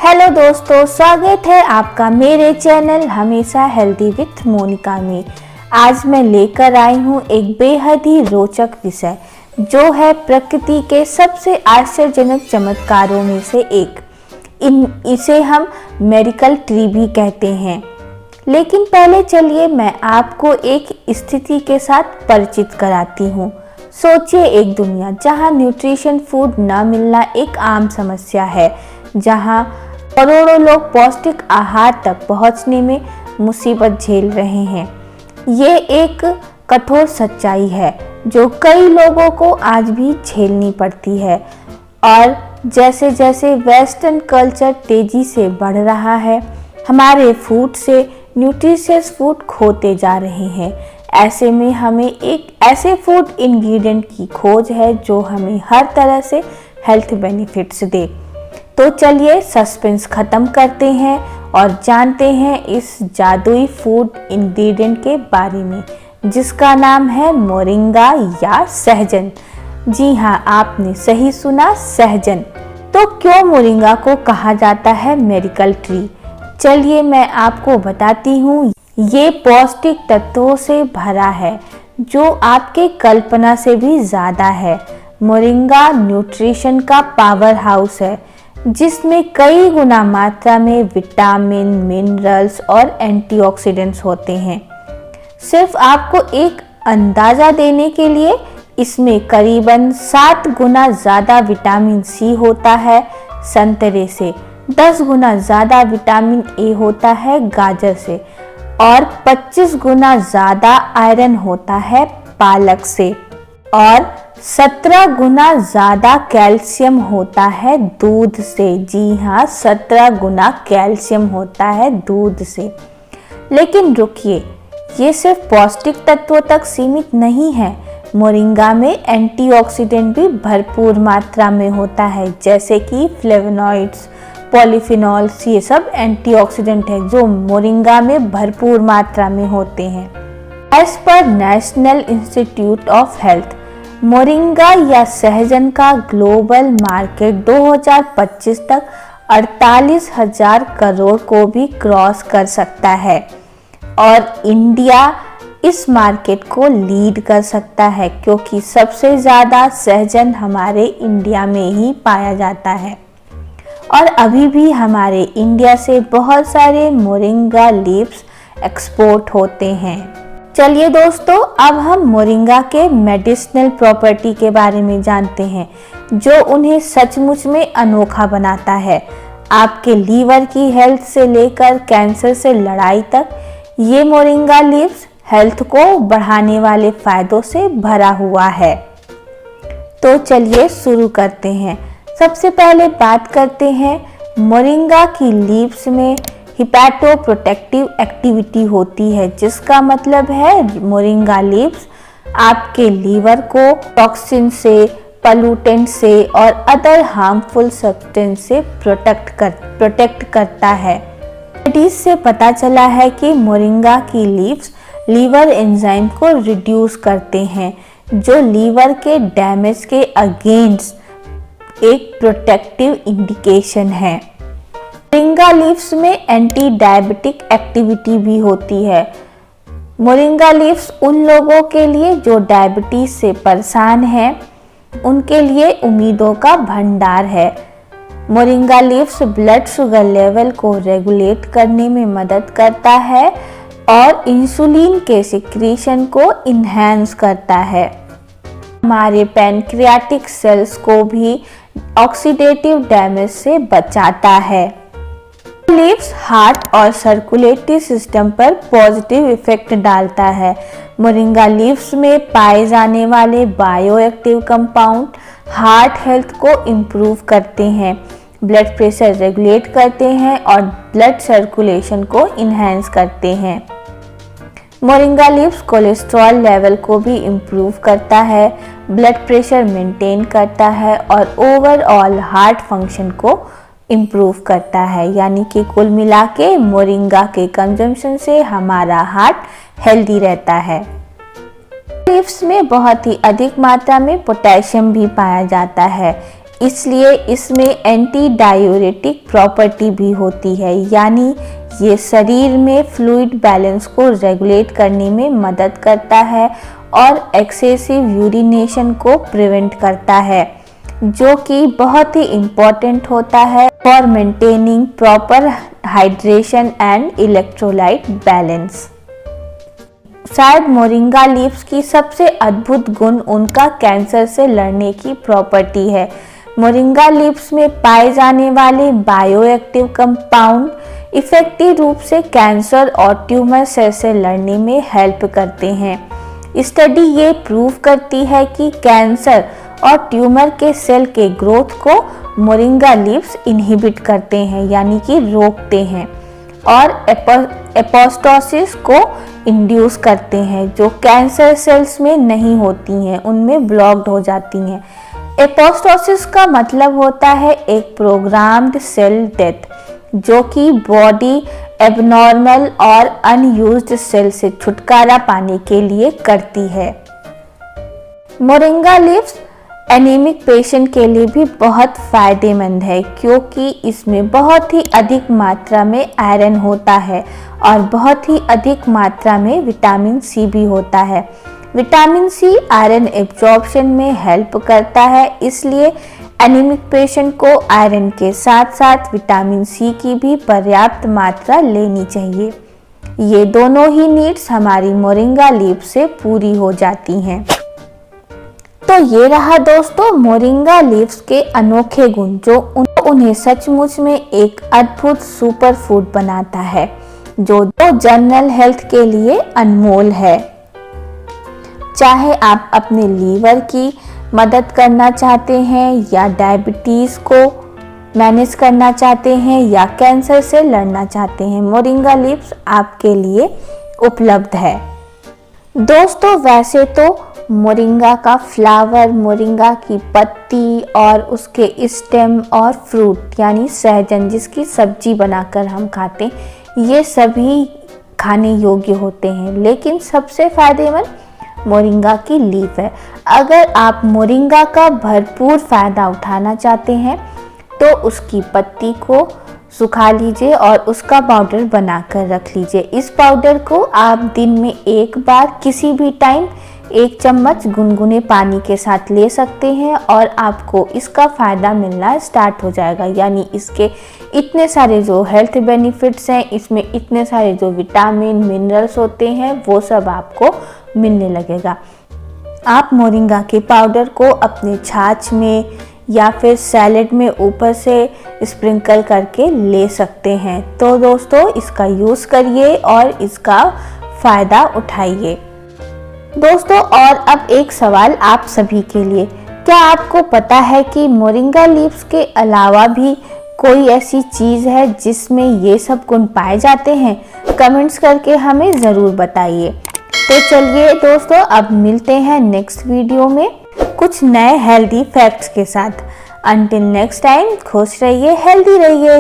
Hello दोस्तों, स्वागत है आपका मेरे चैनल हमेशा हेल्दी विथ मोनिका में। आज मैं लेकर आई हूँ एक बेहद ही रोचक विषय जो है प्रकृति के सबसे आश्चर्यजनक चमत्कारों में से एक। इसे हम मिरेकल ट्री भी कहते हैं। लेकिन पहले चलिए मैं आपको एक स्थिति के साथ परिचित कराती हूँ। सोचिए एक दुनिया जहाँ न्यूट्रिशन फूड न मिलना एक आम समस्या है, जहाँ करोड़ों लोग पौष्टिक आहार तक पहुंचने में मुसीबत झेल रहे हैं। ये एक कठोर सच्चाई है जो कई लोगों को आज भी झेलनी पड़ती है। और जैसे जैसे वेस्टर्न कल्चर तेजी से बढ़ रहा है, हमारे फूड से न्यूट्रिशियस फूड खोते जा रहे हैं। ऐसे में हमें एक ऐसे फूड इंग्रेडिएंट की खोज है जो हमें हर तरह से हेल्थ बेनिफिट्स दे। तो चलिए सस्पेंस खत्म करते हैं और जानते हैं इस जादुई फूड इंग्रेडिएंट के बारे में, जिसका नाम है मोरिंगा या सहजन। जी हाँ, आपने सही सुना, सहजन। तो क्यों मोरिंगा को कहा जाता है मिरेकल ट्री? चलिए मैं आपको बताती हूँ। ये पौष्टिक तत्वों से भरा है जो आपके कल्पना से भी ज़्यादा है। मोरिंगा न्यूट्रिशन का पावर हाउस है जिसमें कई गुना मात्रा में विटामिन, मिनरल्स और एंटीऑक्सीडेंट्स होते हैं। सिर्फ आपको एक अंदाज़ा देने के लिए, इसमें करीबन 7 गुना ज़्यादा विटामिन सी होता है संतरे से, 10 गुना ज़्यादा विटामिन ए होता है गाजर से और 25 गुना ज़्यादा आयरन होता है पालक से और 17 गुना ज़्यादा कैल्शियम होता है दूध से। जी हाँ, 17 गुना कैल्शियम होता है दूध से। लेकिन रुकिए, ये सिर्फ पौष्टिक तत्वों तक सीमित नहीं है। मोरिंगा में एंटीऑक्सीडेंट भी भरपूर मात्रा में होता है, जैसे कि फ्लेवोनॉइड्स, पॉलीफिनॉल्स। ये सब एंटीऑक्सीडेंट है जो मोरिंगा में भरपूर मात्रा में होते हैं। एज पर national institute of health, moringa या सहजन का ग्लोबल मार्केट 2025 तक 48,000 करोड़ को भी क्रॉस कर सकता है और इंडिया इस मार्केट को लीड कर सकता है क्योंकि सबसे ज़्यादा सहजन हमारे इंडिया में ही पाया जाता है। और अभी भी हमारे इंडिया से बहुत सारे मोरिंगा लीव्स एक्सपोर्ट होते हैं। चलिए दोस्तों, अब हम मोरिंगा के मेडिसिनल प्रॉपर्टी के बारे में जानते हैं जो उन्हें सचमुच में अनोखा बनाता है। आपके लीवर की हेल्थ से लेकर कैंसर से लड़ाई तक, ये मोरिंगा लीव्स हेल्थ को बढ़ाने वाले फायदों से भरा हुआ है। तो चलिए शुरू करते हैं। सबसे पहले बात करते हैं, मोरिंगा की लीव्स में हिपैटोप्रोटेक्टिव एक्टिविटी होती है, जिसका मतलब है मोरिंगा लीव्स आपके लीवर को टॉक्सिन से, पॉल्यूटेंट से और अदर हार्मफुल सब्सटेंस से प्रोटेक्ट करता है। स्टडीज से पता चला है कि मोरिंगा की लीव्स लीवर एंजाइम को रिड्यूस करते हैं, जो लीवर के डैमेज के अगेंस्ट एक प्रोटेक्टिव इंडिकेशन है। मोरिंगा लीव्स में एंटी डायबिटिक एक्टिविटी भी होती है। मोरिंगा लीव्स उन लोगों के लिए जो डायबिटीज से परेशान हैं, उनके लिए उम्मीदों का भंडार है। Moringa leaves blood sugar level को रेगुलेट करने में मदद करता है और इंसुलिन के सिक्रीशन को इन्हेंस करता है। हमारे पैनक्रियाटिक सेल्स को भी ऑक्सीडेटिव डैमेज से बचाता है। लीव्स हार्ट और सर्कुलेटरी सिस्टम पर पॉजिटिव इफेक्ट डालता है। मोरिंगा लीव्स में पाए जाने वाले बायोएक्टिव कंपाउंड हार्ट हेल्थ को इम्प्रूव करते हैं, ब्लड प्रेशर रेगुलेट करते हैं और ब्लड सर्कुलेशन को इन्हेंस करते हैं। मोरिंगा लीव्स कोलेस्ट्रॉल लेवल को भी इम्प्रूव करता है, ब्लड प्रेशर मेंटेन करता है और ओवरऑल हार्ट फंक्शन को इम्प्रूव करता है। यानी कि कुल मिला के मोरिंगा के कंजम्पशन से हमारा हार्ट हेल्दी रहता है। लीव्स में बहुत ही अधिक मात्रा में पोटेशियम भी पाया जाता है। इसलिए इसमें एंटी डायूरेटिक प्रॉपर्टी भी होती है, यानी ये शरीर में फ्लूइड बैलेंस को रेगुलेट करने में मदद करता है और एक्सेसिव यूरिनेशन को प्रिवेंट करता है, जो कि बहुत ही इम्पोर्टेंट होता है for maintaining proper hydration and electrolyte balance. शायद मोरिंगा लीव्स की सबसे अद्भुत गुण उनका कैंसर से लड़ने की प्रॉपर्टी है। मोरिंगा लीव्स में पाए जाने वाले बायोएक्टिव कंपाउंड इफेक्टिव रूप से कैंसर और ट्यूमर सेल से लड़ने में हेल्प करते हैं। स्टडी ये प्रूव करती है कि कैंसर और ट्यूमर के सेल के ग्रोथ को मोरिंगा लीव्स इनहिबिट करते हैं, यानी कि रोकते हैं, और एपोप्टोसिस को इंड्यूस करते हैं, जो कैंसर सेल्स में नहीं होती हैं, उनमें ब्लॉक्ड हो जाती हैं। एपोप्टोसिस का मतलब होता है एक प्रोग्राम्ड सेल डेथ, जो कि बॉडी एबनॉर्मल और अनयूज्ड सेल से छुटकारा पाने के लिए करती है। मोरिंगा लीव्स एनीमिक पेशेंट के लिए भी बहुत फायदेमंद है, क्योंकि इसमें बहुत ही अधिक मात्रा में आयरन होता है और बहुत ही अधिक मात्रा में विटामिन सी भी होता है। विटामिन सी आयरन एब्जॉर्प्शन में हेल्प करता है, इसलिए एनीमिक पेशेंट को आयरन के साथ साथ विटामिन सी की भी पर्याप्त मात्रा लेनी चाहिए। ये दोनों ही नीड्स हमारी मोरिंगा लीफ से पूरी हो जाती हैं। तो ये रहा दोस्तों मोरिंगा लीव्स के अनोखे गुण, जो उन्हें सचमुच में एक अद्भुत सुपर फूड बनाता है, जो जनरल हेल्थ के लिए अनमोल है। चाहे आप अपने लीवर की मदद करना चाहते हैं, या डायबिटीज को मैनेज करना चाहते हैं, या कैंसर से लड़ना चाहते हैं, मोरिंगा लीव्स आपके लिए उपलब्ध है। दोस्तों वैसे तो मोरिंगा का फ्लावर, मोरिंगा की पत्ती और उसके स्टेम और फ्रूट यानी सहजन, जिसकी सब्जी बनाकर हम खाते हैं, ये सभी खाने योग्य होते हैं, लेकिन सबसे फायदेमंद मोरिंगा की लीफ है। अगर आप मोरिंगा का भरपूर फायदा उठाना चाहते हैं तो उसकी पत्ती को सुखा लीजिए और उसका पाउडर बनाकर रख लीजिए। इस पाउडर को आप दिन में एक बार किसी भी टाइम 1 चम्मच गुनगुने पानी के साथ ले सकते हैं और आपको इसका फ़ायदा मिलना स्टार्ट हो जाएगा। यानी इसके इतने सारे जो हेल्थ बेनिफिट्स हैं, इसमें इतने सारे जो विटामिन मिनरल्स होते हैं, वो सब आपको मिलने लगेगा। आप मोरिंगा के पाउडर को अपने छाछ में या फिर सैलेड में ऊपर से स्प्रिंकल करके ले सकते हैं। तो दोस्तों इसका यूज़ करिए और इसका फ़ायदा उठाइए। दोस्तों और अब एक सवाल आप सभी के लिए, क्या आपको पता है कि मोरिंगा लीव्स के अलावा भी कोई ऐसी चीज़ है जिसमें ये सब गुण पाए जाते हैं? कमेंट्स करके हमें ज़रूर बताइए। तो चलिए दोस्तों अब मिलते हैं नेक्स्ट वीडियो में कुछ नए हेल्दी फैक्ट्स के साथ। अंटिल नेक्स्ट टाइम खुश रहिए, हेल्दी रहिए।